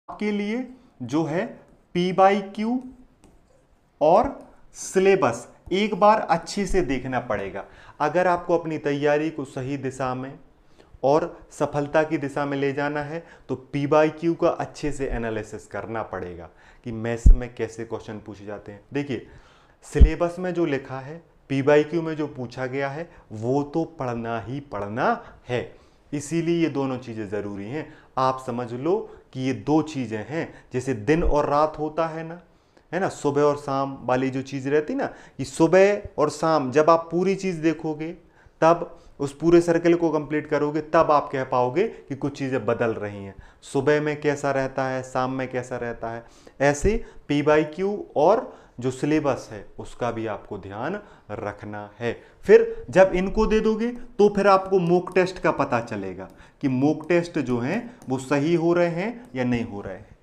आपके लिए जो है पी बाई क्यू और सिलेबस एक बार अच्छे से देखना पड़ेगा। अगर आपको अपनी तैयारी को सही दिशा में और सफलता की दिशा में ले जाना है तो पी बाई क्यू का अच्छे से एनालिसिस करना पड़ेगा कि मैथ्स में कैसे क्वेश्चन पूछे जाते हैं। देखिए, सिलेबस में जो लिखा है, पी बाई क्यू में जो पूछा गया है, वो तो पढ़ना ही पढ़ना है। इसीलिए ये दोनों चीज़ें ज़रूरी हैं। आप समझ लो कि ये दो चीज़ें हैं, जैसे दिन और रात होता है ना, है ना, सुबह और शाम वाली जो चीज़ रहती ना, कि सुबह और शाम जब आप पूरी चीज़ देखोगे, तब उस पूरे सर्कल को कंप्लीट करोगे, तब आप कह पाओगे कि कुछ चीज़ें बदल रही हैं। सुबह में कैसा रहता है, शाम में कैसा रहता है। ऐसे पी बाई क्यू और जो सिलेबस है उसका भी आपको ध्यान रखना है। फिर जब इनको दे दोगे तो फिर आपको मॉक टेस्ट का पता चलेगा कि मॉक टेस्ट जो हैं वो सही हो रहे हैं या नहीं हो रहे हैं।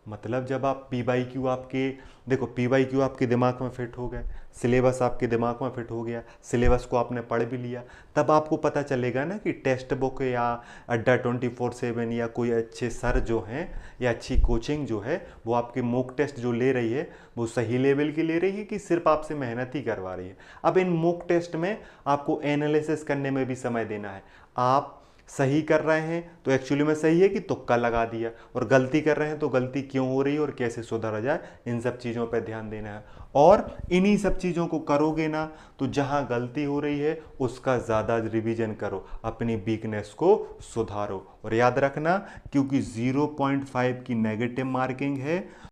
मतलब जब आप पी बाई क्यू आपके, देखो पी बाई क्यू आपके दिमाग में फिट हो गए, सिलेबस आपके दिमाग में फिट हो गया, सिलेबस को आपने पढ़ भी लिया, तब आपको पता चलेगा ना कि टेक्स्ट बुक या अड्डा 24/7 या कोई अच्छे सर जो हैं या अच्छी कोचिंग जो है वो आपके मॉक टेस्ट जो ले रही है वो सही लेवल की ले रही है कि सिर्फ आपसे मेहनत ही करवा रही है। अब इन मॉक टेस्ट में आपको एनालिसिस करने में भी समय देना है। आप सही कर रहे हैं तो एक्चुअली में सही है कि तुक्का लगा दिया, और गलती कर रहे हैं तो गलती क्यों हो रही है और कैसे सुधरा जाए, इन सब चीज़ों पर ध्यान देना है। और इन्हीं सब चीज़ों को करोगे ना तो जहां गलती हो रही है उसका ज़्यादा रिवीजन करो, अपनी वीकनेस को सुधारो। और याद रखना, क्योंकि 0.5 की नेगेटिव मार्किंग है